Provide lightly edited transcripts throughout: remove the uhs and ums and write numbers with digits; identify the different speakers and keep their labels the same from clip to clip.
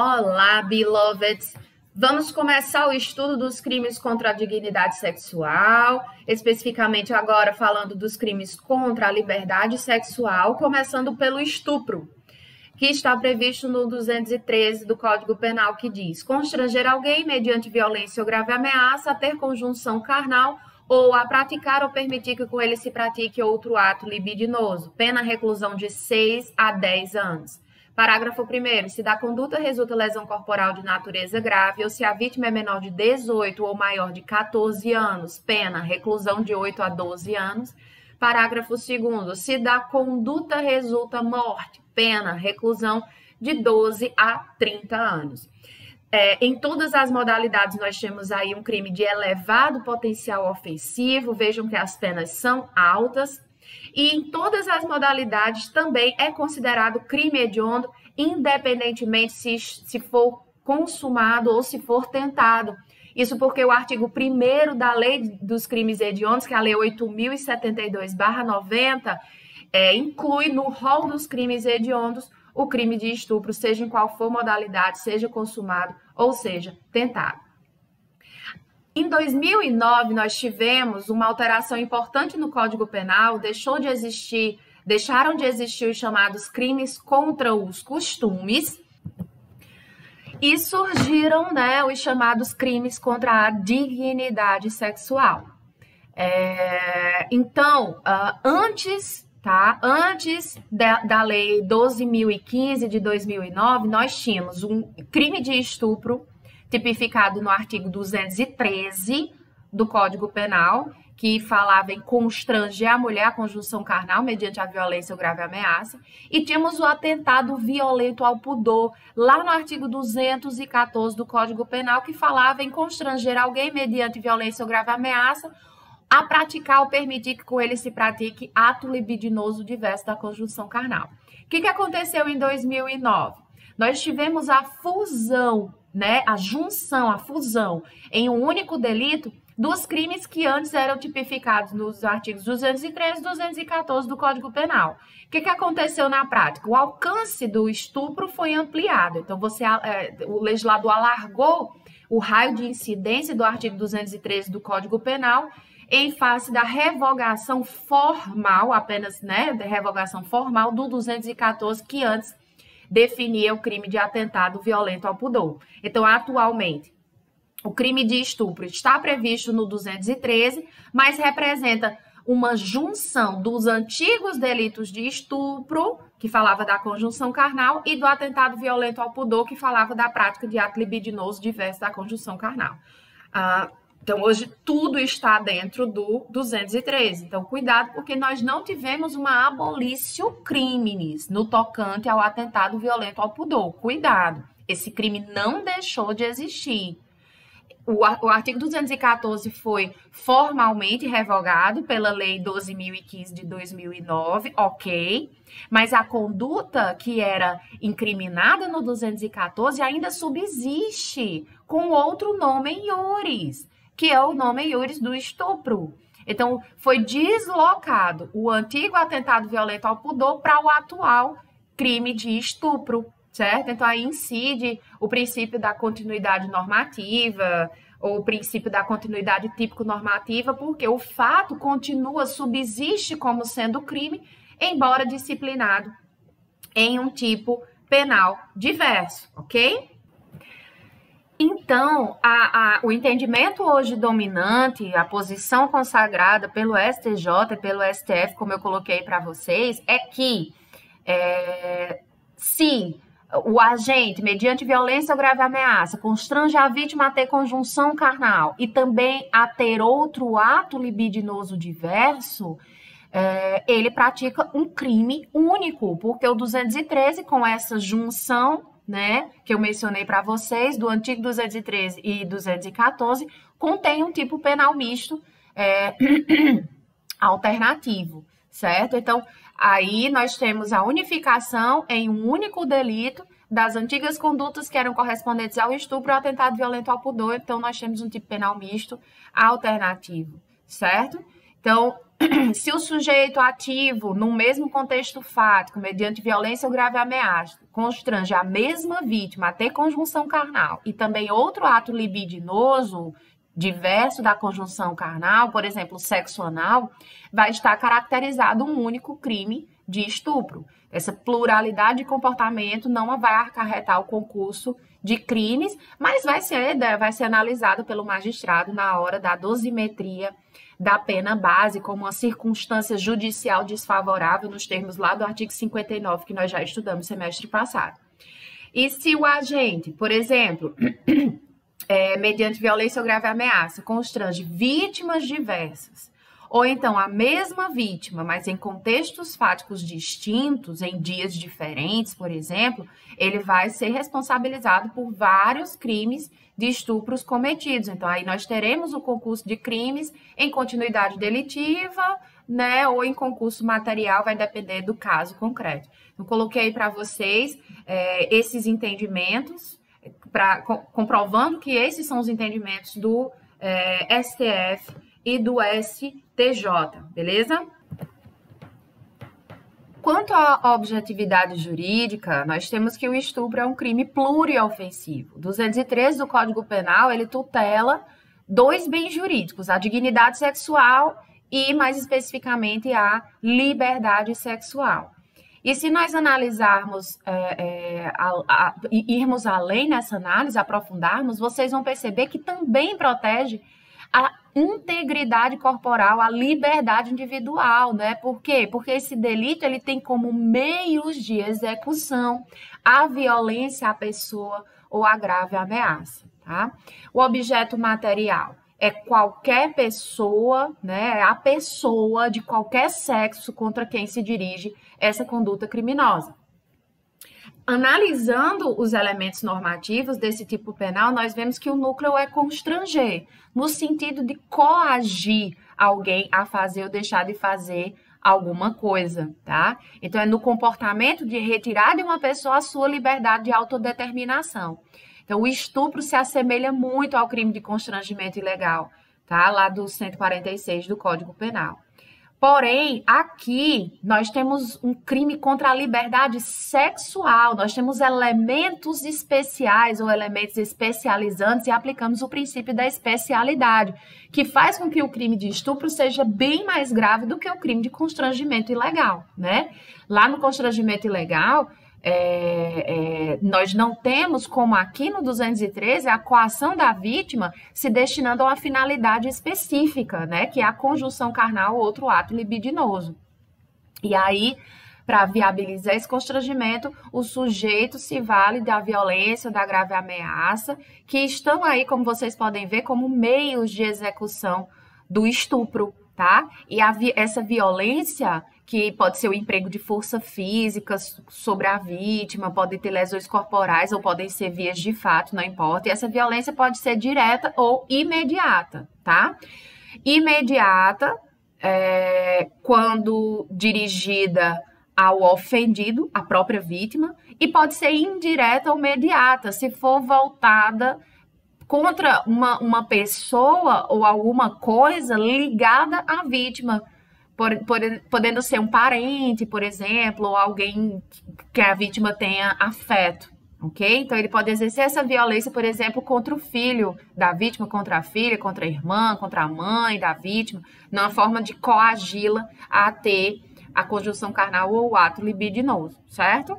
Speaker 1: Olá, beloveds! Vamos começar o estudo dos crimes contra a dignidade sexual, especificamente agora falando dos crimes contra a liberdade sexual, começando pelo estupro, que está previsto no 213 do Código Penal, que diz: constranger alguém mediante violência ou grave ameaça a ter conjunção carnal ou a praticar ou permitir que com ele se pratique outro ato libidinoso, pena reclusão de 6 a 10 anos. Parágrafo 1º. Se da conduta resulta lesão corporal de natureza grave ou se a vítima é menor de 18 ou maior de 14 anos, pena reclusão de 8 a 12 anos. Parágrafo 2º. Se da conduta resulta morte, pena reclusão de 12 a 30 anos. Em todas as modalidades nós temos aí um crime de elevado potencial ofensivo, vejam que as penas são altas. E em todas as modalidades também é considerado crime hediondo, independentemente se for consumado ou se for tentado. Isso porque o artigo 1º da Lei dos Crimes Hediondos, que é a Lei 8.072/90, inclui no rol dos crimes hediondos o crime de estupro, seja em qual for modalidade, seja consumado ou seja tentado. Em 2009, nós tivemos uma alteração importante no Código Penal, deixaram de existir os chamados crimes contra os costumes e surgiram, os chamados crimes contra a dignidade sexual. Então, antes da Lei 12.015 de 2009, nós tínhamos um crime de estupro tipificado no artigo 213 do Código Penal, que falava em constranger a mulher à conjunção carnal mediante a violência ou grave ameaça, e tínhamos o atentado violento ao pudor, lá no artigo 214 do Código Penal, que falava em constranger alguém mediante violência ou grave ameaça a praticar ou permitir que com ele se pratique ato libidinoso diverso da conjunção carnal. O que aconteceu em 2009? Nós tivemos a fusão, a fusão em um único delito dos crimes que antes eram tipificados nos artigos 213 e 214 do Código Penal. O que aconteceu na prática? O alcance do estupro foi ampliado. Então, o legislador alargou o raio de incidência do artigo 213 do Código Penal em face da revogação formal, apenas, revogação formal do 214, que antes definia o crime de atentado violento ao pudor. Então, atualmente, o crime de estupro está previsto no 213, mas representa uma junção dos antigos delitos de estupro, que falava da conjunção carnal, e do atentado violento ao pudor, que falava da prática de ato libidinoso diverso da conjunção carnal. Então, hoje, tudo está dentro do 213. Então, cuidado, porque nós não tivemos uma abolitio criminis no tocante ao atentado violento ao pudor. Cuidado, esse crime não deixou de existir. O artigo 214 foi formalmente revogado pela Lei 12.015 de 2009, ok, mas a conduta que era incriminada no 214 ainda subsiste com outro nome em iuris, que é o nome iuris do estupro. Então, foi deslocado o antigo atentado violento ao pudor para o atual crime de estupro, certo? Então, aí incide o princípio da continuidade normativa, ou o princípio da continuidade típico-normativa, porque o fato subsiste como sendo crime, embora disciplinado em um tipo penal diverso, ok? Então, o entendimento hoje dominante, a posição consagrada pelo STJ e pelo STF, como eu coloquei para vocês, é que se o agente, mediante violência ou grave ameaça, constrange a vítima a ter conjunção carnal e também a ter outro ato libidinoso diverso, ele pratica um crime único, porque o 213, com essa junção, que eu mencionei para vocês, do antigo 213 e 214, contém um tipo penal misto alternativo, certo? Então, aí nós temos a unificação em um único delito das antigas condutas que eram correspondentes ao estupro e ao atentado violento ao pudor. Então, nós temos um tipo penal misto alternativo, certo? Então, Se o sujeito ativo, no mesmo contexto fático, mediante violência ou grave ameaça, constrange a mesma vítima a ter conjunção carnal e também outro ato libidinoso, diverso da conjunção carnal, por exemplo, sexo anal, vai estar caracterizado um único crime de estupro. Essa pluralidade de comportamento não vai acarretar o concurso de crimes, mas vai ser analisado pelo magistrado na hora da dosimetria da pena base como uma circunstância judicial desfavorável nos termos lá do artigo 59 que nós já estudamos semestre passado. E se o agente, por exemplo, mediante violência ou grave ameaça, constrange vítimas diversas, ou então a mesma vítima, mas em contextos fáticos distintos, em dias diferentes, por exemplo, ele vai ser responsabilizado por vários crimes de estupros cometidos. Então, aí nós teremos o concurso de crimes em continuidade delitiva, né, ou em concurso material, vai depender do caso concreto. Eu coloquei para vocês esses entendimentos, comprovando que esses são os entendimentos do STF e do STJ, beleza? Quanto à objetividade jurídica, nós temos que o estupro é um crime pluriofensivo. 213 do Código Penal, ele tutela dois bens jurídicos, a dignidade sexual e, mais especificamente, a liberdade sexual. E se nós analisarmos, irmos além nessa análise, aprofundarmos, vocês vão perceber que também protege a integridade corporal, a liberdade individual, né? Por quê? Porque esse delito ele tem como meios de execução a violência à pessoa ou a grave ameaça, tá? O objeto material é qualquer pessoa, né? A pessoa de qualquer sexo contra quem se dirige essa conduta criminosa. Analisando os elementos normativos desse tipo penal, nós vemos que o núcleo é constranger, no sentido de coagir alguém a fazer ou deixar de fazer alguma coisa, tá? Então, é no comportamento de retirar de uma pessoa a sua liberdade de autodeterminação. Então, o estupro se assemelha muito ao crime de constrangimento ilegal, tá? Lá do 146 do Código Penal. Porém, aqui nós temos um crime contra a liberdade sexual, nós temos elementos especiais ou elementos especializantes e aplicamos o princípio da especialidade, que faz com que o crime de estupro seja bem mais grave do que o crime de constrangimento ilegal, né? Lá no constrangimento ilegal, nós não temos, como aqui no 213, a coação da vítima se destinando a uma finalidade específica, né, que é a conjunção carnal ou outro ato libidinoso. E aí, para viabilizar esse constrangimento, o sujeito se vale da violência, da grave ameaça, que estão aí, como vocês podem ver, como meios de execução do estupro, tá? E essa violência, que pode ser o emprego de força física sobre a vítima, pode ter lesões corporais ou podem ser vias de fato, não importa. E essa violência pode ser direta ou imediata, tá? Imediata, quando dirigida ao ofendido, a própria vítima, e pode ser indireta ou mediata, se for voltada contra uma pessoa ou alguma coisa ligada à vítima, podendo ser um parente, por exemplo, ou alguém que a vítima tenha afeto, ok? Então, ele pode exercer essa violência, por exemplo, contra o filho da vítima, contra a filha, contra a irmã, contra a mãe da vítima, numa forma de coagi-la a ter a conjunção carnal ou o ato libidinoso, certo?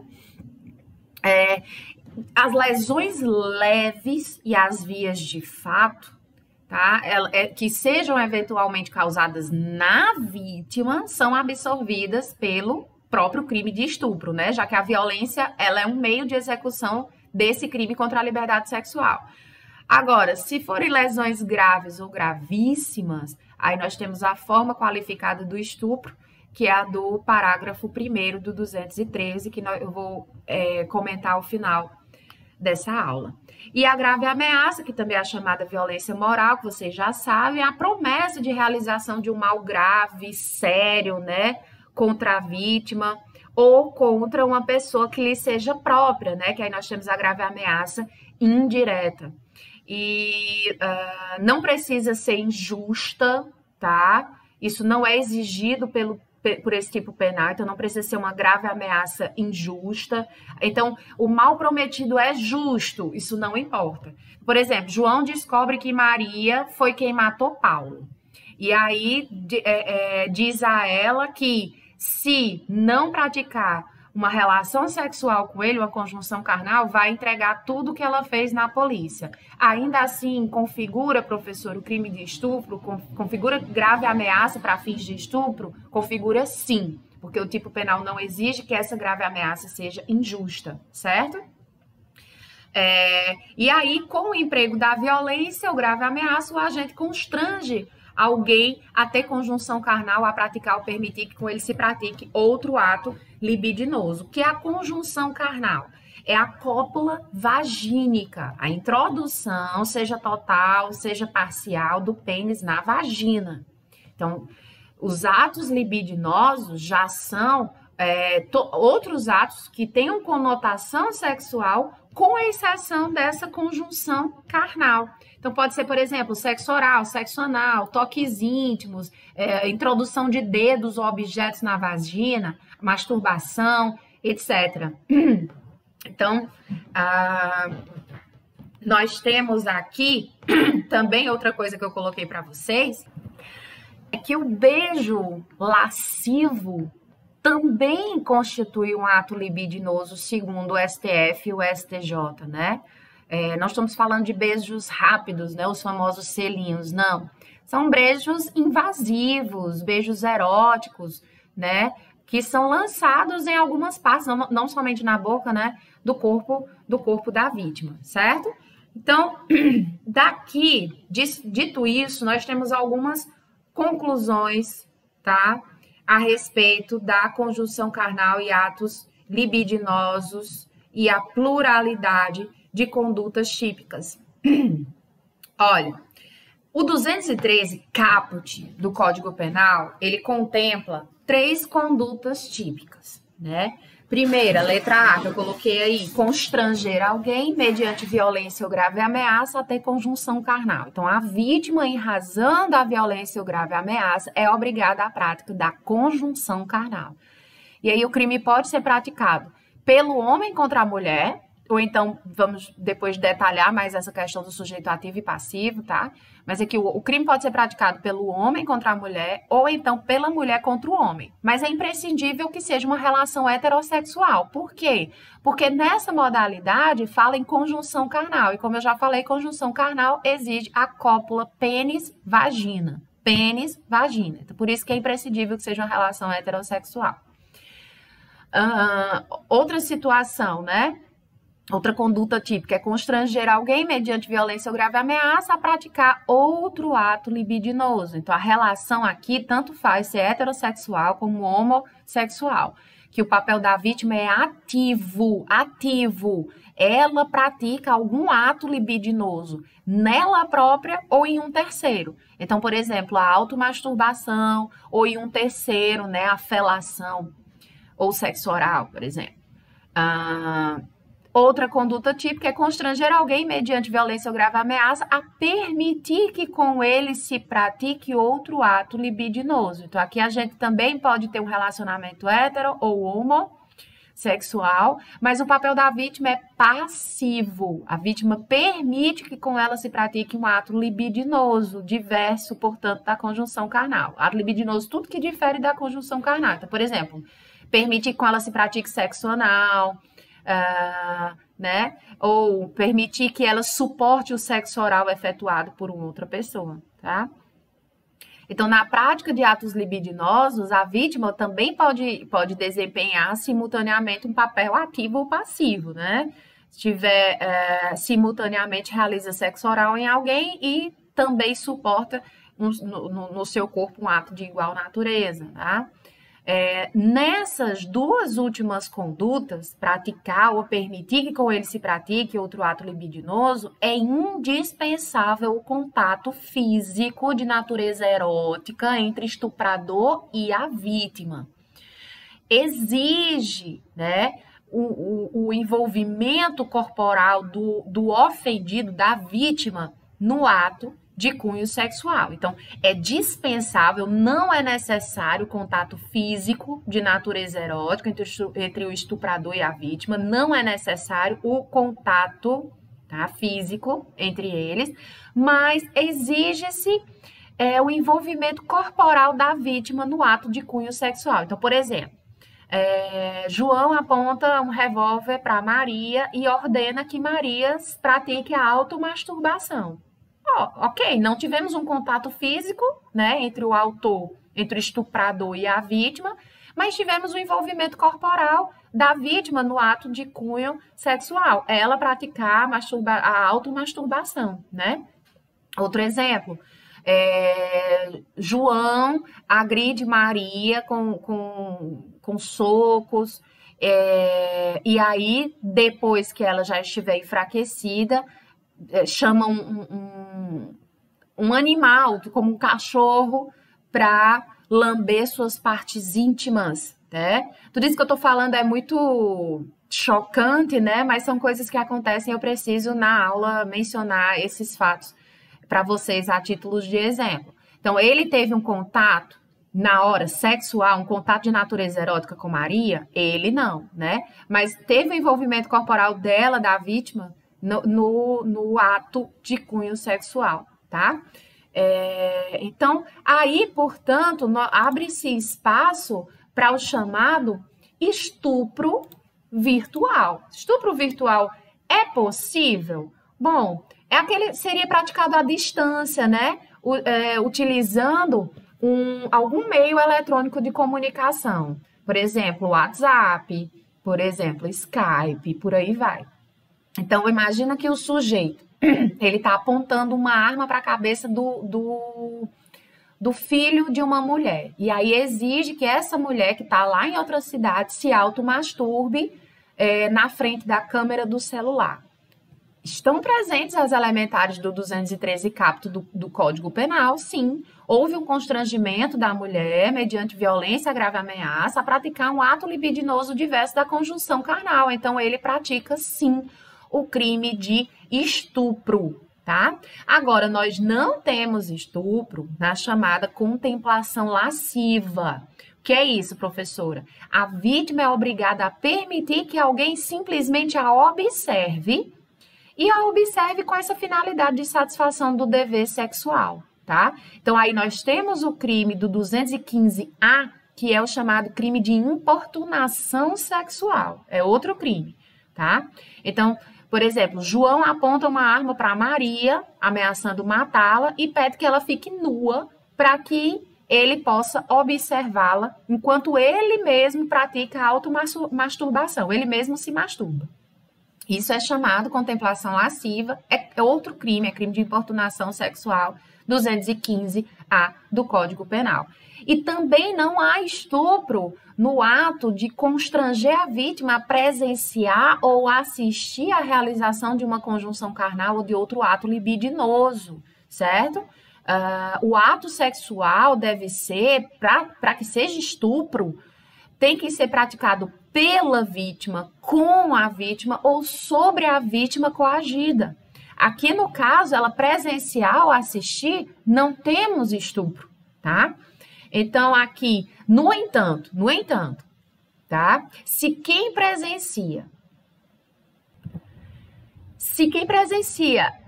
Speaker 1: As lesões leves e as vias de fato, tá? Que sejam eventualmente causadas na vítima, são absorvidas pelo próprio crime de estupro, né? Já que a violência, ela é um meio de execução desse crime contra a liberdade sexual. Agora, se forem lesões graves ou gravíssimas, aí nós temos a forma qualificada do estupro, que é a do parágrafo 1º do 213, que eu vou comentar ao final dessa aula. E a grave ameaça, que também é a chamada violência moral, que vocês já sabem, é a promessa de realização de um mal grave, sério, né, contra a vítima ou contra uma pessoa que lhe seja própria, né, que aí nós temos a grave ameaça indireta. E não precisa ser injusta, tá? Isso não é exigido por esse tipo penal, então não precisa ser uma grave ameaça injusta. Então, o mal prometido é justo, isso não importa. Por exemplo, João descobre que Maria foi quem matou Paulo. E aí diz a ela que se não praticar uma relação sexual com ele, uma conjunção carnal, vai entregar tudo que ela fez na polícia. Ainda assim, configura, professor, o crime de estupro? Configura grave ameaça para fins de estupro? Configura sim, porque o tipo penal não exige que essa grave ameaça seja injusta, certo? E aí, com o emprego da violência ou grave ameaça, o agente constrange alguém a ter conjunção carnal, a praticar ou permitir que com ele se pratique outro ato libidinoso, que é a conjunção carnal. É a cópula vagínica, a introdução, seja total, seja parcial, do pênis na vagina. Então, os atos libidinosos já são outros atos que tenham conotação sexual, com exceção dessa conjunção carnal. Então, pode ser, por exemplo, sexo oral, sexo anal, toques íntimos, introdução de dedos ou objetos na vagina, masturbação, etc. Então, nós temos aqui também outra coisa que eu coloquei para vocês, é que o beijo lascivo também constitui um ato libidinoso, segundo o STF e o STJ, né? Nós estamos falando de beijos rápidos, né? Os famosos selinhos, não. São beijos invasivos, beijos eróticos, né? Que são lançados em algumas partes, não somente na boca, né? Do corpo da vítima, certo? Então, daqui, dito isso, nós temos algumas conclusões, tá? A respeito da conjunção carnal e atos libidinosos e a pluralidade de condutas típicas. Olha, o 213 caput do Código Penal, ele contempla 3 condutas típicas, né? Primeira, letra A, que eu coloquei aí, constranger alguém mediante violência ou grave ameaça a ter conjunção carnal. Então, a vítima, em razão da violência ou grave ameaça, é obrigada à prática da conjunção carnal. E aí, o crime pode ser praticado pelo homem contra a mulher, ou então, vamos depois detalhar mais essa questão do sujeito ativo e passivo, tá? Mas aqui o crime pode ser praticado pelo homem contra a mulher, ou então pela mulher contra o homem. Mas é imprescindível que seja uma relação heterossexual. Por quê? Porque nessa modalidade fala em conjunção carnal. E como eu já falei, conjunção carnal exige a cópula pênis-vagina. Pênis-vagina. Então, por isso que é imprescindível que seja uma relação heterossexual. Outra situação, né? Outra conduta típica é constranger alguém mediante violência ou grave ameaça a praticar outro ato libidinoso. Então, a relação aqui tanto faz ser heterossexual como homossexual, que o papel da vítima é ativo. Ela pratica algum ato libidinoso nela própria ou em um terceiro. Então, por exemplo, a automasturbação ou em um terceiro, né, a felação ou sexo oral, por exemplo. Outra conduta típica é constranger alguém mediante violência ou grave ameaça a permitir que com ele se pratique outro ato libidinoso. Então, aqui a gente também pode ter um relacionamento hétero ou homossexual, mas o papel da vítima é passivo. A vítima permite que com ela se pratique um ato libidinoso, diverso, portanto, da conjunção carnal. Ato libidinoso, tudo que difere da conjunção carnal. Então, por exemplo, permite que com ela se pratique sexo anal, né? Ou permitir que ela suporte o sexo oral efetuado por uma outra pessoa, tá? Então, na prática de atos libidinosos, a vítima também pode desempenhar simultaneamente um papel ativo ou passivo, né? Se tiver, simultaneamente realiza sexo oral em alguém e também suporta no seu corpo um ato de igual natureza, tá? Nessas duas últimas condutas, praticar ou permitir que com ele se pratique outro ato libidinoso, é indispensável o contato físico de natureza erótica entre estuprador e a vítima. Exige, né, o envolvimento corporal do ofendido, da vítima, no ato de cunho sexual. Então, é dispensável, não é necessário contato físico de natureza erótica entre o estuprador e a vítima, não é necessário o contato, tá, físico entre eles, mas exige-se o envolvimento corporal da vítima no ato de cunho sexual. Então, por exemplo, João aponta um revólver para Maria e ordena que Maria pratique a automasturbação. Ok, não tivemos um contato físico, né, entre o autor, entre o estuprador e a vítima, mas tivemos o envolvimento corporal da vítima no ato de cunho sexual. Ela praticar a automasturbação, né? Outro exemplo, João agride Maria com socos, e aí, depois que ela já estiver enfraquecida, chama um animal, como um cachorro, para lamber suas partes íntimas, né? Tudo isso que eu tô falando é muito chocante, né? Mas são coisas que acontecem, eu preciso, na aula, mencionar esses fatos para vocês a título de exemplo. Então, ele teve um contato na hora sexual, um contato de natureza erótica com Maria? Ele não, né? Mas teve o envolvimento corporal dela, da vítima, no ato de cunho sexual, tá? Então, aí, portanto, abre-se espaço para o chamado estupro virtual. Estupro virtual é possível? Bom, seria praticado à distância, né? Utilizando algum meio eletrônico de comunicação. Por exemplo, WhatsApp, por exemplo, Skype, por aí vai. Então, imagina que o sujeito, ele está apontando uma arma para a cabeça do filho de uma mulher. E aí exige que essa mulher, que está lá em outra cidade, se automasturbe na frente da câmera do celular. Estão presentes as elementares do 213 caput do Código Penal, sim. Houve um constrangimento da mulher, mediante violência, grave ameaça, a praticar um ato libidinoso diverso da conjunção carnal. Então, ele pratica, sim, o crime de estupro, tá? Agora, nós não temos estupro na chamada contemplação lasciva. O que é isso, professora? A vítima é obrigada a permitir que alguém simplesmente a observe e a observe com essa finalidade de satisfação do dever sexual, tá? Então, aí nós temos o crime do 215A, que é o chamado crime de importunação sexual. É outro crime, tá? Então, por exemplo, João aponta uma arma para Maria, ameaçando matá-la, e pede que ela fique nua para que ele possa observá-la, enquanto ele mesmo pratica a automasturbação, ele mesmo se masturba. Isso é chamado contemplação lasciva, é outro crime, é crime de importunação sexual, 215A do Código Penal. E também não há estupro no ato de constranger a vítima a presenciar ou assistir à realização de uma conjunção carnal ou de outro ato libidinoso, certo? O ato sexual deve ser, para que seja estupro, tem que ser praticado pela vítima, com a vítima ou sobre a vítima coagida. Aqui, no caso, ela presenciar ou assistir, não temos estupro, tá? Então, aqui, no entanto, tá? Se quem presencia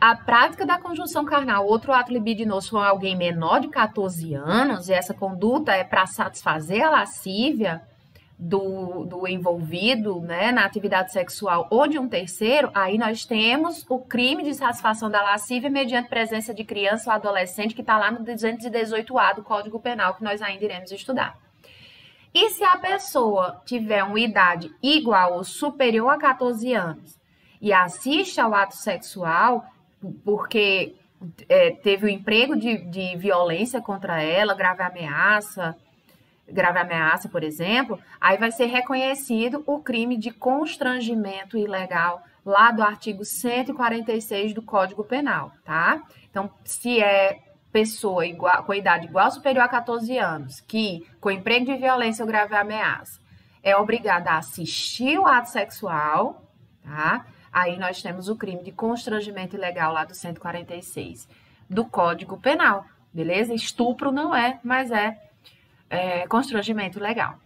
Speaker 1: a prática da conjunção carnal, outro ato libidinoso, for alguém menor de 14 anos, e essa conduta é para satisfazer a lascívia do envolvido, né, na atividade sexual ou de um terceiro, aí nós temos o crime de satisfação da lascívia mediante presença de criança ou adolescente, que está lá no 218A do Código Penal, que nós ainda iremos estudar. E se a pessoa tiver uma idade igual ou superior a 14 anos e assiste ao ato sexual porque teve o emprego de violência contra ela, grave ameaça, por exemplo, aí vai ser reconhecido o crime de constrangimento ilegal lá do artigo 146 do Código Penal, tá? Então, se é pessoa com idade igual ou superior a 14 anos, que com emprego de violência ou grave ameaça, é obrigada a assistir o ato sexual, tá? Aí nós temos o crime de constrangimento ilegal lá do 146. do Código Penal, beleza? Estupro não é, mas é constrangimento legal.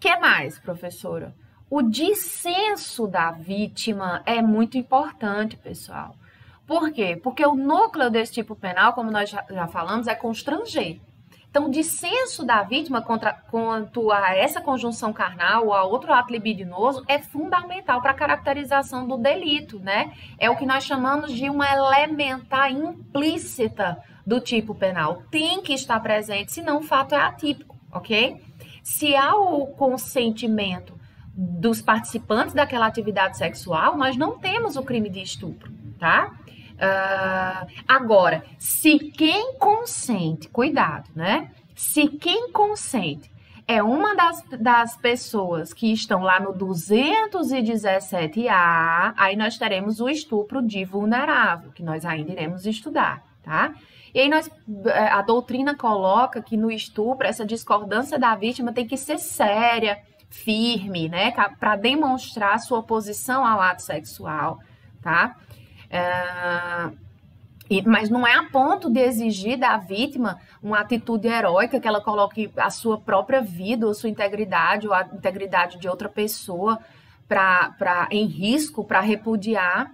Speaker 1: Que mais, professora? O dissenso da vítima é muito importante, pessoal. Por quê? Porque o núcleo desse tipo penal, como nós já falamos, é constranger. Então, o dissenso da vítima quanto a essa conjunção carnal ou a outro ato libidinoso é fundamental para a caracterização do delito, né? É o que nós chamamos de uma elementar implícita do tipo penal. Tem que estar presente, senão o fato é atípico, ok? Se há o consentimento dos participantes daquela atividade sexual, nós não temos o crime de estupro, tá? Agora, se quem consente, cuidado, né? Se quem consente é uma das pessoas que estão lá no 217A, aí nós teremos o estupro de vulnerável, que nós ainda iremos estudar, tá? E aí a doutrina coloca que no estupro essa discordância da vítima tem que ser séria, firme, né? Para demonstrar sua oposição ao ato sexual, tá? Mas não é a ponto de exigir da vítima uma atitude heróica, que ela coloque a sua própria vida, ou sua integridade, ou a integridade de outra pessoa em risco para repudiar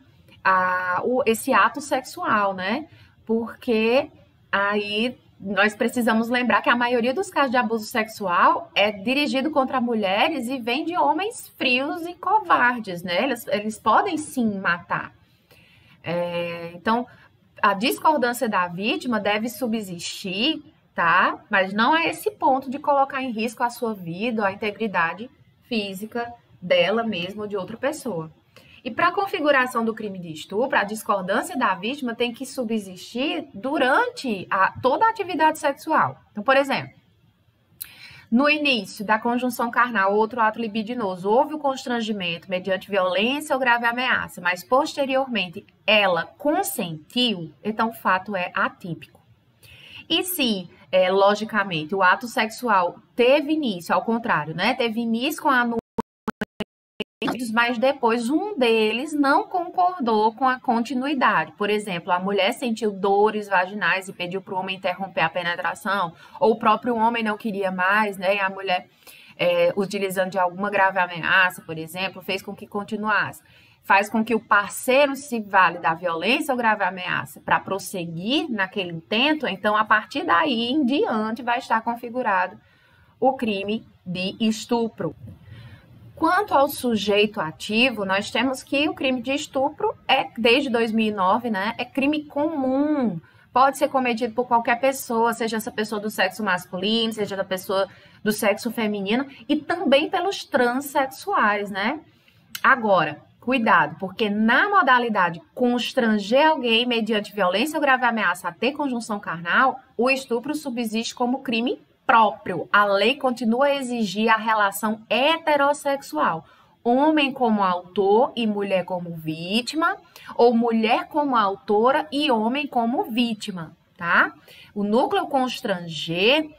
Speaker 1: esse ato sexual, né? Porque aí nós precisamos lembrar que a maioria dos casos de abuso sexual é dirigido contra mulheres e vem de homens frios e covardes, né? Eles podem sim matar. Então, a discordância da vítima deve subsistir, tá? Mas não é esse ponto de colocar em risco a sua vida, a integridade física dela mesma ou de outra pessoa. E para a configuração do crime de estupro, a discordância da vítima tem que subsistir durante toda a atividade sexual. Então, por exemplo, no início da conjunção carnal ou outro ato libidinoso, houve o constrangimento mediante violência ou grave ameaça, mas posteriormente ela consentiu, então o fato é atípico. E se, logicamente, o ato sexual teve início, ao contrário, né? Teve início com a mas depois um deles não concordou com a continuidade. Por exemplo, a mulher sentiu dores vaginais e pediu para o homem interromper a penetração, ou o próprio homem não queria mais, né? E a mulher, utilizando de alguma grave ameaça, por exemplo, fez com que continuasse. Faz com que o parceiro se vale da violência ou grave ameaça para prosseguir naquele intento, então a partir daí em diante vai estar configurado o crime de estupro. Quanto ao sujeito ativo, nós temos que o crime de estupro desde 2009, né, é crime comum. Pode ser cometido por qualquer pessoa, seja essa pessoa do sexo masculino, seja da pessoa do sexo feminino, e também pelos transexuais, né? Agora, cuidado, porque na modalidade constranger alguém mediante violência ou grave ameaça a ter conjunção carnal, o estupro subsiste como crime próprio. A lei continua a exigir a relação heterossexual. Homem como autor e mulher como vítima, ou mulher como autora e homem como vítima, tá? O núcleo constranger,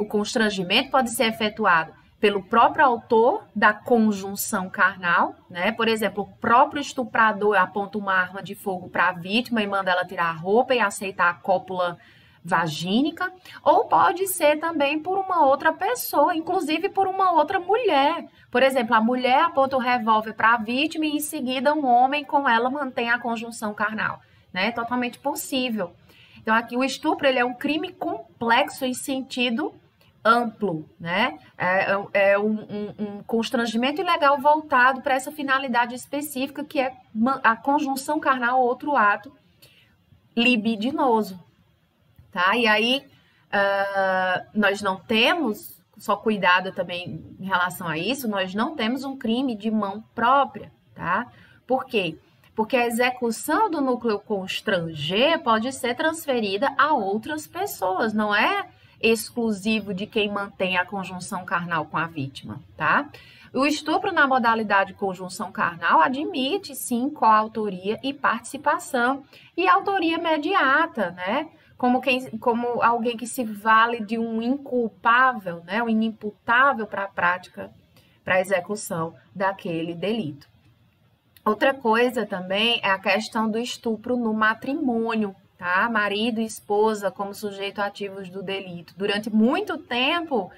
Speaker 1: o constrangimento pode ser efetuado pelo próprio autor da conjunção carnal, né? Por exemplo, o próprio estuprador aponta uma arma de fogo para a vítima e manda ela tirar a roupa e aceitar a cópula vagínica, ou pode ser também por uma outra pessoa, inclusive por uma outra mulher. Por exemplo, a mulher aponta o revólver para a vítima e em seguida um homem com ela mantém a conjunção carnal, né? É totalmente possível. Então aqui o estupro ele é um crime complexo em sentido amplo, né? É um constrangimento ilegal voltado para essa finalidade específica que é a conjunção carnal ou outro ato libidinoso. Tá? E aí, nós não temos, só cuidado também em relação a isso, nós não temos um crime de mão própria, tá? Por quê? Porque a execução do núcleo constranger pode ser transferida a outras pessoas, não é exclusivo de quem mantém a conjunção carnal com a vítima, tá? O estupro na modalidade conjunção carnal admite, sim, coautoria e participação, e autoria imediata, né? Como alguém que se vale de um inculpável, né, um inimputável para a prática, para a execução daquele delito. Outra coisa também é a questão do estupro no matrimônio, tá? Marido e esposa como sujeitos ativos do delito. Durante muito tempo,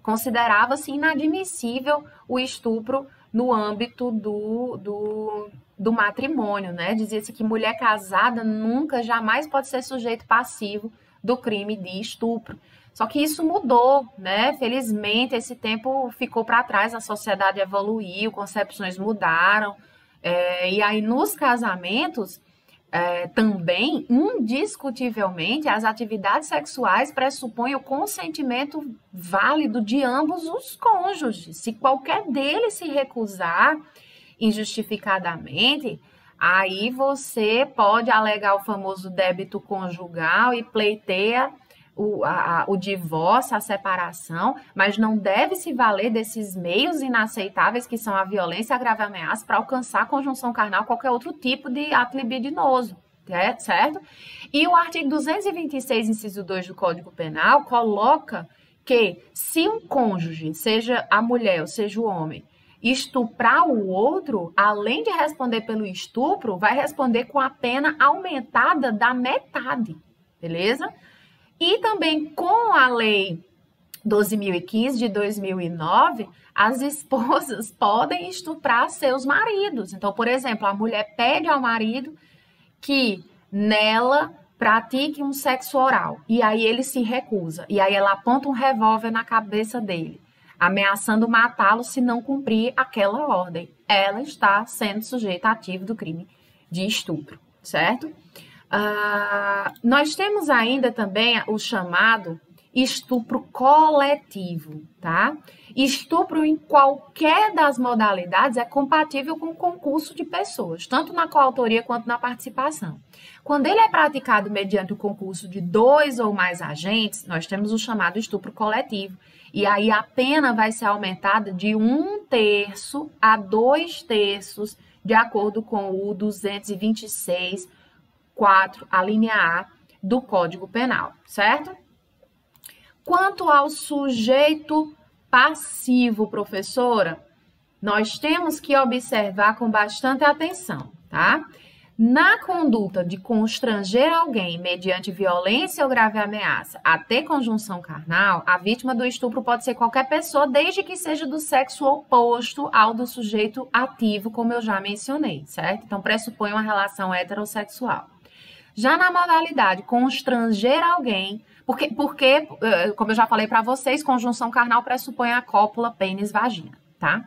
Speaker 1: considerava-se inadmissível o estupro no âmbito do matrimônio, né? Dizia-se que mulher casada nunca, jamais pode ser sujeito passivo do crime de estupro. Só que isso mudou, né? Felizmente, esse tempo ficou para trás, a sociedade evoluiu, concepções mudaram. E aí, nos casamentos, também, indiscutivelmente, as atividades sexuais pressupõem o consentimento válido de ambos os cônjuges. Se qualquer deles se recusar injustificadamente, aí você pode alegar o famoso débito conjugal e pleiteia o divórcio, a separação, mas não deve se valer desses meios inaceitáveis que são a violência, a grave ameaça para alcançar a conjunção carnal, qualquer outro tipo de ato libidinoso, certo? E o artigo 226, inciso 2 do Código Penal, coloca que se um cônjuge, seja a mulher ou seja o homem, estuprar o outro, além de responder pelo estupro, vai responder com a pena aumentada da metade, beleza? E também com a lei 12.015 de 2009, as esposas podem estuprar seus maridos. Então, por exemplo, a mulher pede ao marido que nela pratique um sexo oral. E aí ele se recusa. E aí ela aponta um revólver na cabeça dele, ameaçando matá-lo se não cumprir aquela ordem. Ela está sendo sujeita ativo do crime de estupro, certo? Nós temos ainda também o chamado estupro coletivo, tá? Estupro em qualquer das modalidades é compatível com o concurso de pessoas, tanto na coautoria quanto na participação. Quando ele é praticado mediante o concurso de 2 ou mais agentes, nós temos o chamado estupro coletivo. E aí a pena vai ser aumentada de 1/3 a 2/3, de acordo com o 226 4, a linha A do Código Penal, certo? Quanto ao sujeito passivo, professora, nós temos que observar com bastante atenção, tá? Na conduta de constranger alguém mediante violência ou grave ameaça a ter conjunção carnal, a vítima do estupro pode ser qualquer pessoa, desde que seja do sexo oposto ao do sujeito ativo, como eu já mencionei, certo? Então, pressupõe uma relação heterossexual. Já na modalidade constranger alguém, porque como eu já falei para vocês, conjunção carnal pressupõe a cópula pênis-vagina, tá?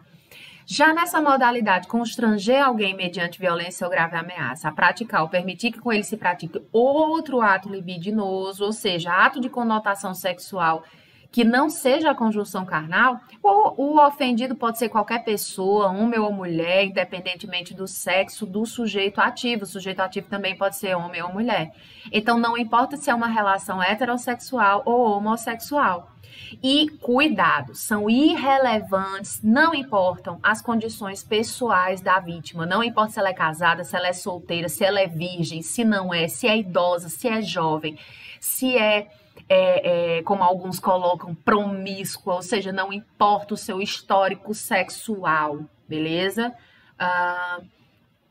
Speaker 1: Já nessa modalidade, constranger alguém mediante violência ou grave ameaça a praticar ou permitir que com ele se pratique outro ato libidinoso, ou seja, ato de conotação sexual que não seja a conjunção carnal, o ofendido pode ser qualquer pessoa, homem ou mulher, independentemente do sexo do sujeito ativo. O sujeito ativo também pode ser homem ou mulher. Então, não importa se é uma relação heterossexual ou homossexual. E cuidado, são irrelevantes, não importam as condições pessoais da vítima, não importa se ela é casada, se ela é solteira, se ela é virgem, se não é, se é idosa, se é jovem, se como alguns colocam, promíscua, ou seja, não importa o seu histórico sexual, beleza?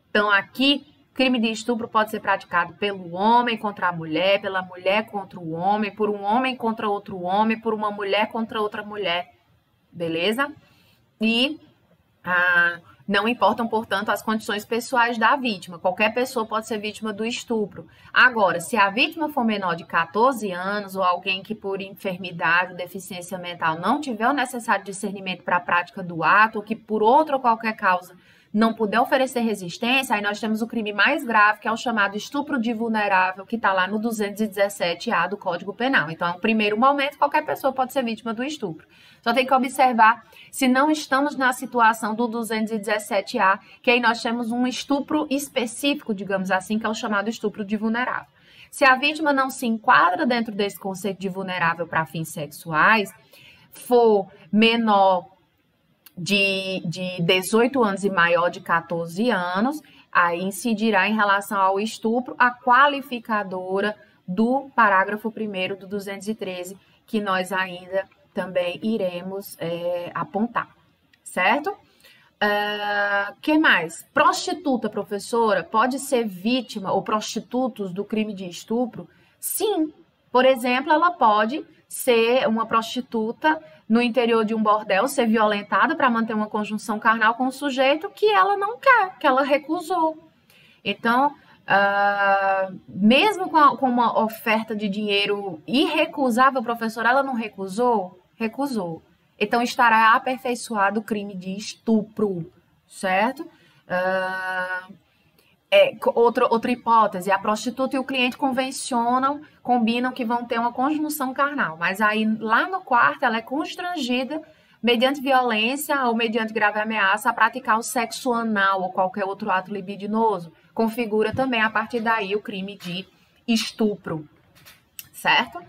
Speaker 1: Então, aqui, crime de estupro pode ser praticado pelo homem contra a mulher, pela mulher contra o homem, por um homem contra outro homem, por uma mulher contra outra mulher, beleza? E não importam, portanto, as condições pessoais da vítima. Qualquer pessoa pode ser vítima do estupro. Agora, se a vítima for menor de 14 anos ou alguém que por enfermidade ou deficiência mental não tiver o necessário discernimento para a prática do ato ou que por outra ou qualquer causa não puder oferecer resistência, aí nós temos o crime mais grave, que é o chamado estupro de vulnerável, que está lá no 217-A do Código Penal. Então, no primeiro momento, qualquer pessoa pode ser vítima do estupro. Só tem que observar se não estamos na situação do 217-A, que aí nós temos um estupro específico, digamos assim, que é o chamado estupro de vulnerável. Se a vítima não se enquadra dentro desse conceito de vulnerável para fins sexuais, for menor de 18 anos e maior de 14 anos, aí incidirá em relação ao estupro a qualificadora do parágrafo 1º do 213, que nós ainda também iremos apontar, certo? Que mais? Prostituta, professora, pode ser vítima ou prostitutos do crime de estupro? Sim. Por exemplo, ela pode ser uma prostituta no interior de um bordel, ser violentada para manter uma conjunção carnal com um sujeito que ela não quer, que ela recusou. Então, mesmo com uma oferta de dinheiro irrecusável, professora, ela não recusou? Recusou. Então, estará aperfeiçoado o crime de estupro, certo? Outra hipótese, a prostituta e o cliente combinam que vão ter uma conjunção carnal, mas aí lá no quarto ela é constrangida mediante violência ou mediante grave ameaça a praticar o sexo anal ou qualquer outro ato libidinoso. Configura também a partir daí o crime de estupro, certo?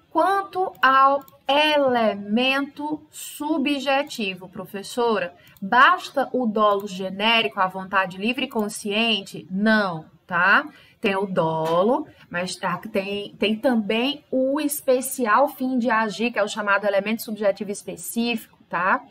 Speaker 1: Quanto ao elemento subjetivo, professora, basta o dolo genérico, a vontade livre e consciente? Não, tá? Tem o dolo, mas tem também o especial fim de agir, que é o chamado elemento subjetivo específico, tá?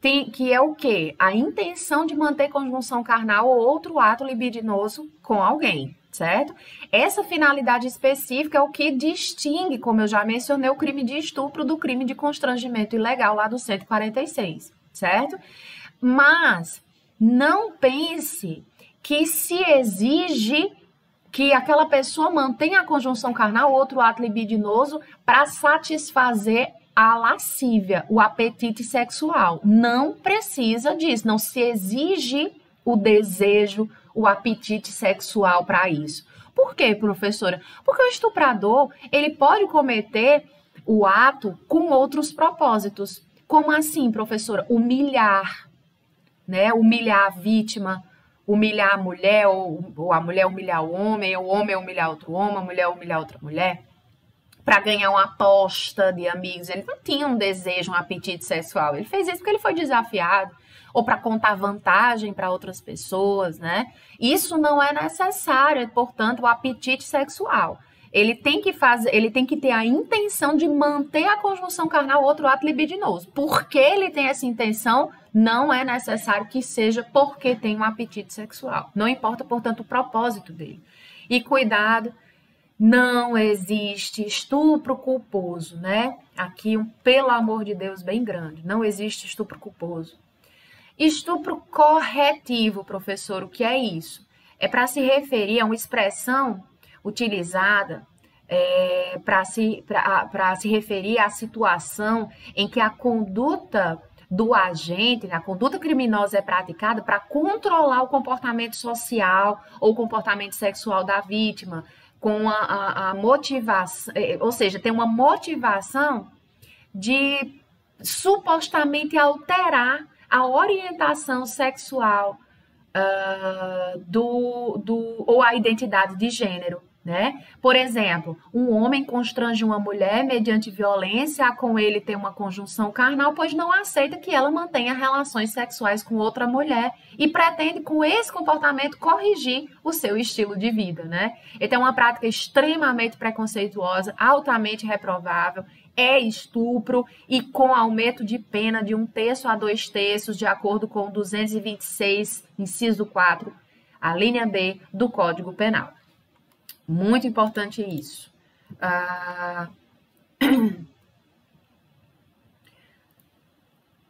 Speaker 1: Que é o quê? A intenção de manter conjunção carnal ou outro ato libidinoso com alguém, certo? Essa finalidade específica é o que distingue, como eu já mencionei, o crime de estupro do crime de constrangimento ilegal lá do 146, certo? Mas não pense que se exige que aquela pessoa mantenha a conjunção carnal ou outro ato libidinoso para satisfazer a lascívia, o apetite sexual. Não precisa disso, não se exige o desejo, o apetite sexual para isso. Por quê, professora? Porque o estuprador, ele pode cometer o ato com outros propósitos. Como assim, professora? Humilhar, né? Humilhar a vítima, humilhar a mulher, ou a mulher humilhar o homem humilhar outro homem, a mulher humilhar outra mulher, para ganhar uma aposta de amigos. Ele não tinha um desejo, um apetite sexual. Ele fez isso porque ele foi desafiado, ou para contar vantagem para outras pessoas, né? Isso não é necessário, portanto, o apetite sexual. Ele tem que ter a intenção de manter a conjunção carnal, outro ato libidinoso. Porque ele tem essa intenção, não é necessário que seja porque tem um apetite sexual. Não importa, portanto, o propósito dele. E cuidado, não existe estupro culposo, né? Aqui, pelo amor de Deus, bem grande. Não existe estupro culposo. Estupro corretivo, professor, o que é isso? É para se referir a uma expressão utilizada para se referir à situação em que a conduta do agente, né, a conduta criminosa é praticada para controlar o comportamento social ou o comportamento sexual da vítima, com a motivação, ou seja, tem uma motivação de supostamente alterar a orientação sexual ou a identidade de gênero, né? Por exemplo, um homem constrange uma mulher mediante violência a com ele ter uma conjunção carnal, pois não aceita que ela mantenha relações sexuais com outra mulher e pretende, com esse comportamento, corrigir o seu estilo de vida, né? Então, é uma prática extremamente preconceituosa, altamente reprovável, é estupro e com aumento de pena de 1/3 a 2/3, de acordo com o 226, inciso 4, a linha B do Código Penal. Muito importante isso.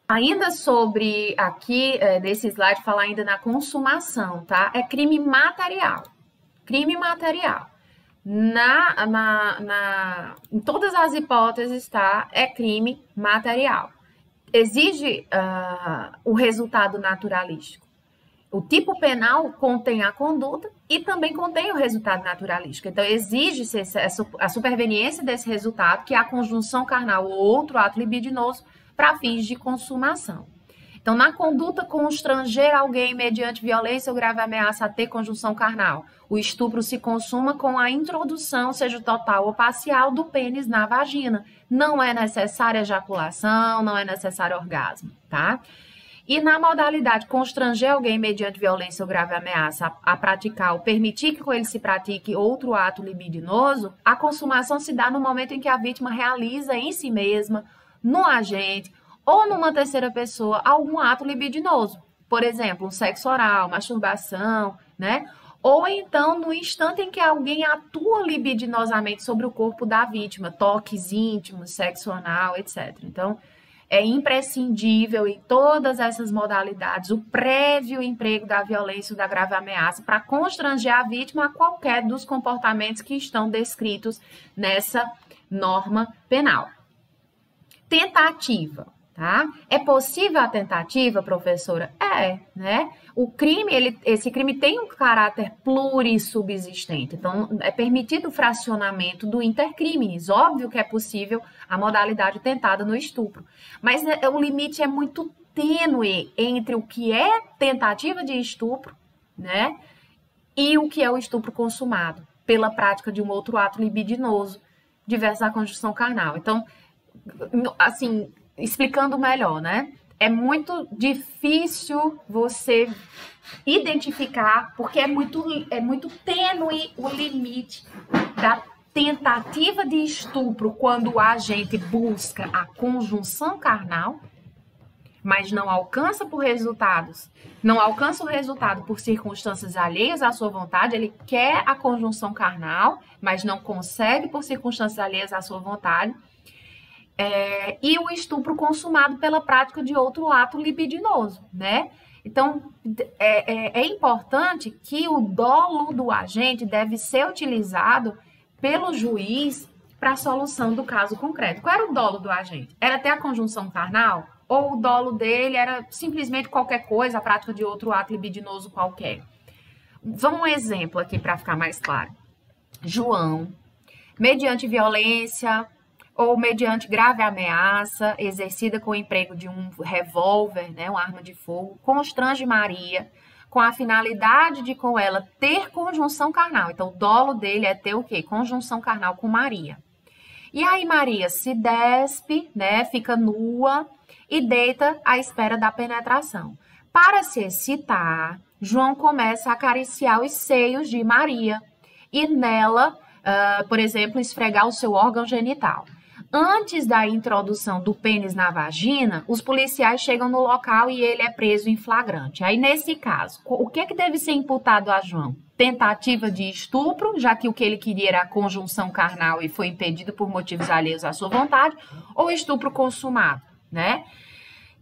Speaker 1: Ainda sobre, aqui, nesse slide, falar ainda na consumação, tá? É crime material. Crime material. Em todas as hipóteses, tá? É crime material. Exige o resultado naturalístico. O tipo penal contém a conduta e também contém o resultado naturalístico. Então, exige-se a superveniência desse resultado, que é a conjunção carnal ou outro ato libidinoso, para fins de consumação. Então, na conduta constranger alguém mediante violência ou grave ameaça a ter conjunção carnal, o estupro se consuma com a introdução, seja total ou parcial, do pênis na vagina. Não é necessária ejaculação, não é necessário orgasmo, tá? E na modalidade constranger alguém mediante violência ou grave ameaça a praticar ou permitir que com ele se pratique outro ato libidinoso, a consumação se dá no momento em que a vítima realiza em si mesma, no agente ou numa terceira pessoa algum ato libidinoso. Por exemplo, um sexo oral, masturbação, né? Ou então no instante em que alguém atua libidinosamente sobre o corpo da vítima, toques íntimos, sexo anal, etc. Então, é imprescindível em todas essas modalidades o prévio emprego da violência ou da grave ameaça para constranger a vítima a qualquer dos comportamentos que estão descritos nessa norma penal. Tentativa, tá? É possível a tentativa, professora? É, né? O crime, esse crime tem um caráter plurissubsistente, então é permitido o fracionamento do intercrimes. Óbvio que é possível a modalidade tentada no estupro, mas o limite é muito tênue entre o que é tentativa de estupro, né, e o que é o estupro consumado pela prática de um outro ato libidinoso, diverso da conjunção carnal. Então, assim, explicando melhor, né? É muito difícil você identificar, porque é muito tênue o limite da tentativa de estupro quando a gente busca a conjunção carnal, mas não alcança por resultados, não alcança o resultado por circunstâncias alheias à sua vontade, ele quer a conjunção carnal, mas não consegue por circunstâncias alheias à sua vontade. E o estupro consumado pela prática de outro ato libidinoso, né? Então, é importante que o dolo do agente deve ser utilizado pelo juiz para a solução do caso concreto. Qual era o dolo do agente? Era ter a conjunção carnal? Ou o dolo dele era simplesmente qualquer coisa, a prática de outro ato libidinoso qualquer? Vamos um exemplo aqui para ficar mais claro. João, mediante violência ou mediante grave ameaça exercida com o emprego de um revólver, né, uma arma de fogo, constrange Maria com a finalidade de com ela ter conjunção carnal. Então, o dolo dele é ter o quê? Conjunção carnal com Maria. E aí Maria se despe, né, fica nua e deita à espera da penetração. Para se excitar, João começa a acariciar os seios de Maria e nela, por exemplo, esfregar o seu órgão genital. Antes da introdução do pênis na vagina, os policiais chegam no local e ele é preso em flagrante. Aí, nesse caso, o que deve ser imputado a João? Tentativa de estupro, já que o que ele queria era a conjunção carnal e foi impedido por motivos alheios à sua vontade, ou estupro consumado, né?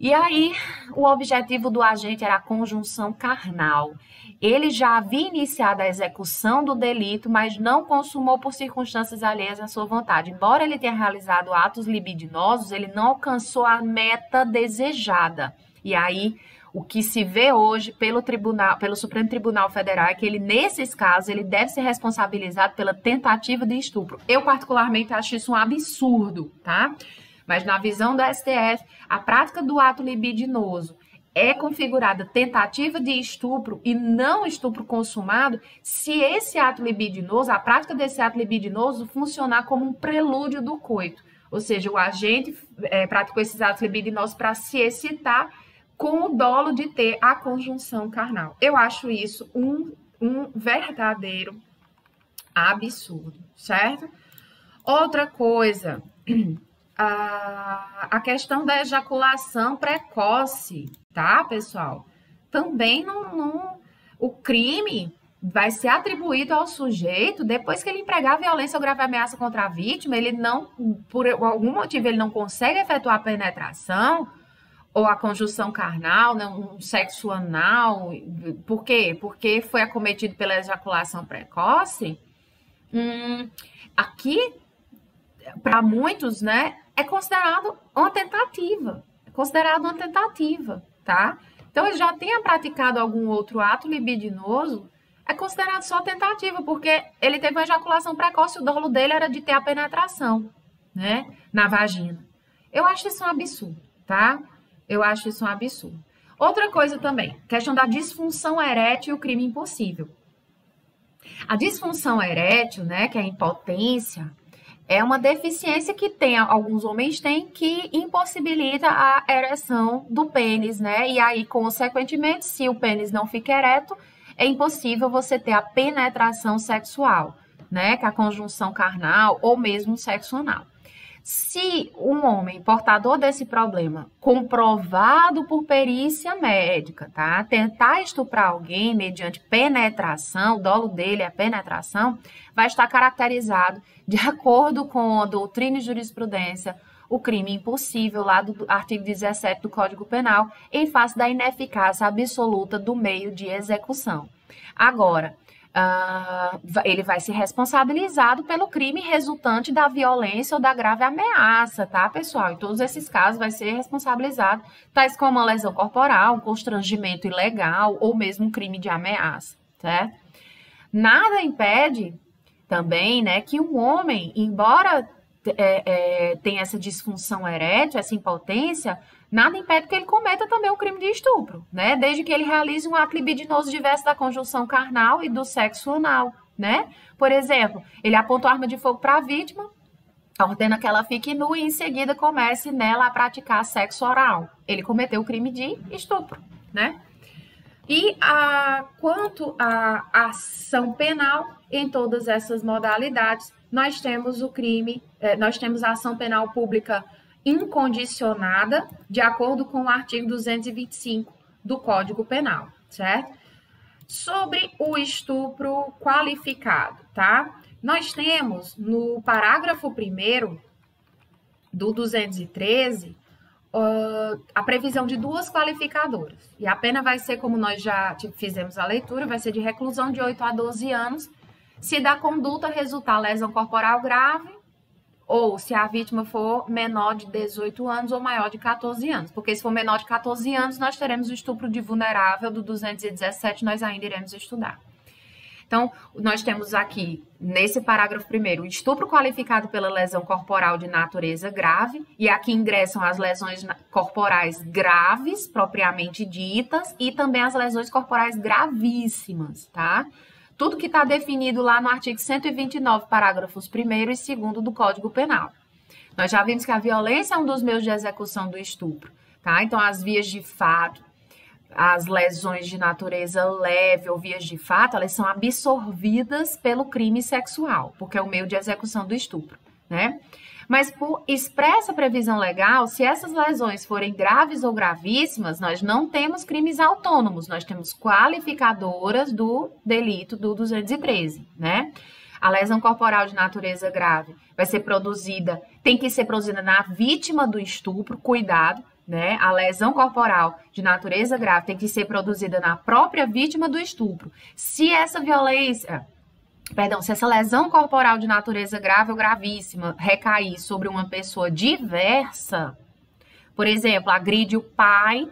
Speaker 1: E aí, o objetivo do agente era a conjunção carnal. Ele já havia iniciado a execução do delito, mas não consumou por circunstâncias alheias à sua vontade. Embora ele tenha realizado atos libidinosos, ele não alcançou a meta desejada. E aí, o que se vê hoje pelo Supremo Tribunal Federal é que ele, nesses casos, ele deve ser responsabilizado pela tentativa de estupro. Eu, particularmente, acho isso um absurdo, tá? Mas na visão do STF, a prática do ato libidinoso é configurada tentativa de estupro e não estupro consumado se esse ato libidinoso, a prática desse ato libidinoso funcionar como um prelúdio do coito. Ou seja, o agente praticou esses atos libidinosos para se excitar com o dolo de ter a conjunção carnal. Eu acho isso um verdadeiro absurdo, certo? Outra coisa... A questão da ejaculação precoce, tá, pessoal? Também o crime vai ser atribuído ao sujeito depois que ele empregar violência ou grave ameaça contra a vítima, ele não, por algum motivo, ele não consegue efetuar a penetração ou a conjunção carnal, né, um sexo anal. Por quê? Porque foi acometido pela ejaculação precoce. Aqui, para muitos, né, é considerado uma tentativa. É considerado uma tentativa, tá? Então, ele já tenha praticado algum outro ato libidinoso, é considerado só tentativa, porque ele teve uma ejaculação precoce, o dolo dele era de ter a penetração, né, na vagina. Eu acho isso um absurdo, tá? Eu acho isso um absurdo. Outra coisa também, questão da disfunção erétil e o crime impossível. A disfunção erétil, né, que é a impotência, é uma deficiência que alguns homens têm que impossibilita a ereção do pênis, né? E aí, consequentemente, se o pênis não fica ereto, é impossível você ter a penetração sexual, né? Que é a conjunção carnal ou mesmo sexo anal. Se um homem portador desse problema, comprovado por perícia médica, tá? Tentar estuprar alguém mediante penetração, o dolo dele é penetração, vai estar caracterizado, de acordo com a doutrina e jurisprudência, o crime impossível lá do artigo 17 do Código Penal, em face da ineficácia absoluta do meio de execução. Agora, ele vai ser responsabilizado pelo crime resultante da violência ou da grave ameaça, tá, pessoal? Em todos esses casos vai ser responsabilizado, tais como uma lesão corporal, um constrangimento ilegal ou mesmo um crime de ameaça, certo? Nada impede também, né, que um homem, embora tenha essa disfunção erétil, essa impotência, nada impede que ele cometa também o crime de estupro, né? Desde que ele realize um ato libidinoso diverso da conjunção carnal e do sexo anal, né? Por exemplo, ele aponta a arma de fogo para a vítima, ordena que ela fique nua e em seguida comece nela a praticar sexo oral. Ele cometeu o crime de estupro, né? E quanto à ação penal, em todas essas modalidades, nós temos a ação penal pública incondicionada, de acordo com o artigo 225 do Código Penal, certo? Sobre o estupro qualificado, tá? Nós temos no parágrafo 1º do 213 a previsão de 2 qualificadoras. E a pena vai ser, como nós já fizemos a leitura, vai ser de reclusão de 8 a 12 anos, se da conduta resultar lesão corporal grave, ou se a vítima for menor de 18 anos ou maior de 14 anos. Porque se for menor de 14 anos, nós teremos o estupro de vulnerável do 217, nós ainda iremos estudar. Então, nós temos aqui, nesse parágrafo 1º, o estupro qualificado pela lesão corporal de natureza grave, e aqui ingressam as lesões corporais graves, propriamente ditas, e também as lesões corporais gravíssimas, tá? Tudo que está definido lá no artigo 129, parágrafos 1º e 2º do Código Penal. Nós já vimos que a violência é um dos meios de execução do estupro, tá? Então, as vias de fato, as lesões de natureza leve ou vias de fato, elas são absorvidas pelo crime sexual, porque é o meio de execução do estupro, né? Mas por expressa previsão legal, se essas lesões forem graves ou gravíssimas, nós não temos crimes autônomos, nós temos qualificadoras do delito do 213, né? A lesão corporal de natureza grave vai ser produzida, tem que ser produzida na vítima do estupro, cuidado, né? A lesão corporal de natureza grave tem que ser produzida na própria vítima do estupro. Se essa lesão corporal de natureza grave ou gravíssima recair sobre uma pessoa diversa, por exemplo, agride o pai,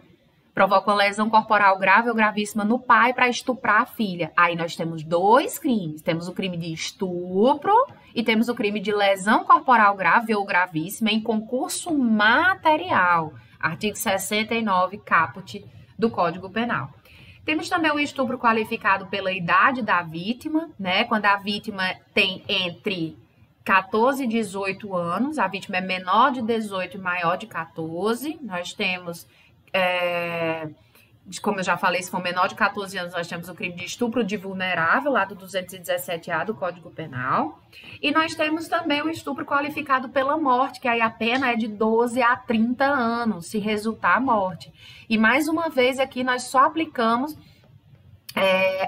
Speaker 1: provoca uma lesão corporal grave ou gravíssima no pai para estuprar a filha. Aí nós temos 2 crimes. Temos o crime de estupro e temos o crime de lesão corporal grave ou gravíssima em concurso material. Artigo 69, caput do Código Penal. Temos também o estupro qualificado pela idade da vítima, né? Quando a vítima tem entre 14 e 18 anos, a vítima é menor de 18 e maior de 14. Nós temos, como eu já falei, se for menor de 14 anos, nós temos o crime de estupro de vulnerável, lá do 217A do Código Penal. E nós temos também o estupro qualificado pela morte, que aí a pena é de 12 a 30 anos, se resultar a morte. E mais uma vez aqui nós só aplicamos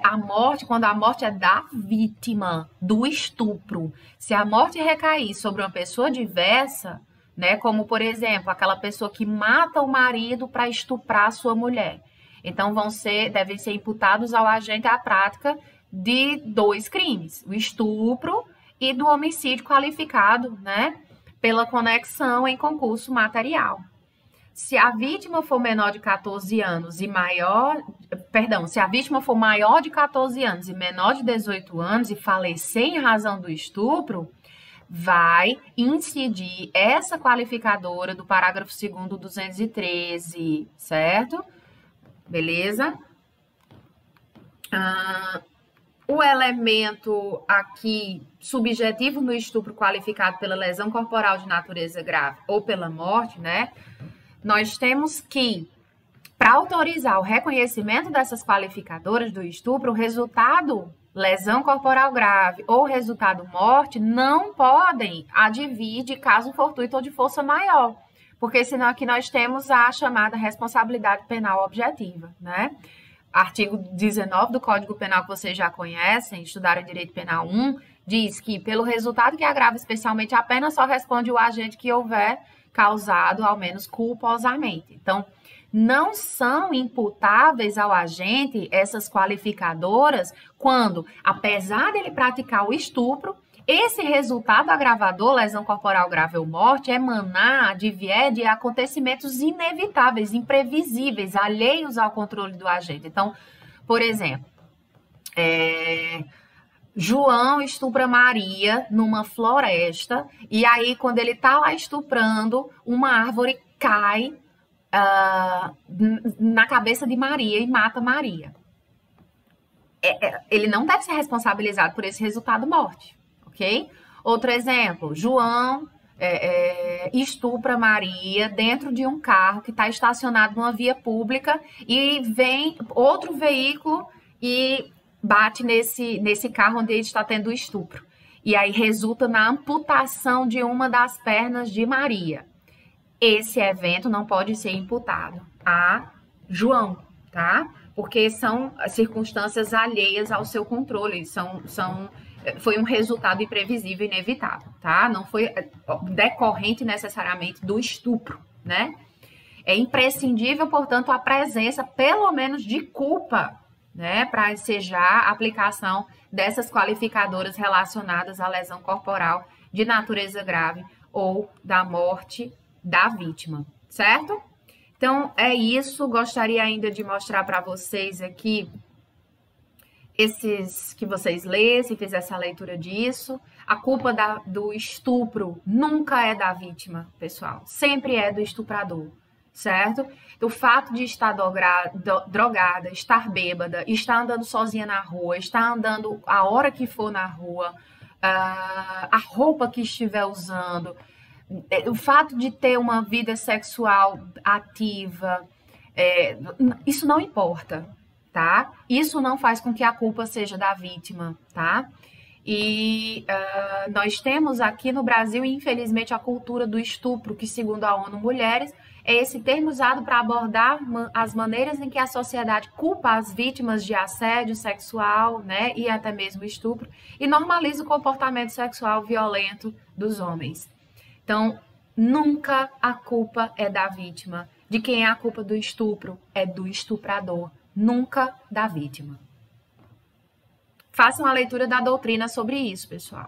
Speaker 1: a morte quando a morte é da vítima, do estupro. Se a morte recair sobre uma pessoa diversa, né, como por exemplo, aquela pessoa que mata o marido para estuprar a sua mulher. Então, devem ser imputados ao agente a prática de 2 crimes, o estupro e do homicídio qualificado, né, pela conexão em concurso material. Se a vítima for menor de 14 anos se a vítima for maior de 14 anos e menor de 18 anos e falecer em razão do estupro, vai incidir essa qualificadora do parágrafo 2º do 213, certo? Beleza? O elemento aqui subjetivo no estupro qualificado pela lesão corporal de natureza grave ou pela morte, né? Nós temos que, para para autorizar o reconhecimento dessas qualificadoras do estupro, o resultado lesão corporal grave ou resultado morte não podem advir de caso fortuito ou de força maior, porque senão aqui nós temos a chamada responsabilidade penal objetiva, né? Artigo 19 do Código Penal, que vocês já conhecem, estudaram Direito Penal 1, diz que pelo resultado que agrava especialmente a pena só responde o agente que houver causado ao menos culposamente. Então, não são imputáveis ao agente essas qualificadoras quando, apesar dele praticar o estupro, esse resultado agravador, lesão corporal grave ou morte, emanar, advier de acontecimentos inevitáveis, imprevisíveis, alheios ao controle do agente. Então, por exemplo, João estupra Maria numa floresta e aí, quando ele está lá estuprando, uma árvore cai na cabeça de Maria e mata Maria. Ele não deve ser responsabilizado por esse resultado morte, ok? Outro exemplo, João estupra Maria dentro de um carro que está estacionado numa via pública e vem outro veículo e bate nesse carro onde ele está tendo o estupro. E aí resulta na amputação de uma das pernas de Maria. Esse evento não pode ser imputado a João, tá? Porque são circunstâncias alheias ao seu controle, foi um resultado imprevisível e inevitável, tá? Não foi decorrente necessariamente do estupro, né? É imprescindível, portanto, a presença, pelo menos, de culpa, né? Para ensejar a aplicação dessas qualificadoras relacionadas à lesão corporal de natureza grave ou da morte da vítima, certo? Então, é isso. Gostaria ainda de mostrar para vocês aqui que vocês lessem, fizessem a leitura disso. A culpa do estupro nunca é da vítima, pessoal. Sempre é do estuprador, certo? O fato de estar drogada, estar bêbada, estar andando sozinha na rua, estar andando a hora que for na rua, a roupa que estiver usando, o fato de ter uma vida sexual ativa, isso não importa, tá? Isso não faz com que a culpa seja da vítima, tá? E nós temos aqui no Brasil, infelizmente, a cultura do estupro, que segundo a ONU Mulheres, é esse termo usado para abordar as maneiras em que a sociedade culpa as vítimas de assédio sexual, né, e até mesmo estupro, e normaliza o comportamento sexual violento dos homens. Então, nunca a culpa é da vítima. De quem é a culpa do estupro? É do estuprador, nunca da vítima. Façam a leitura da doutrina sobre isso, pessoal.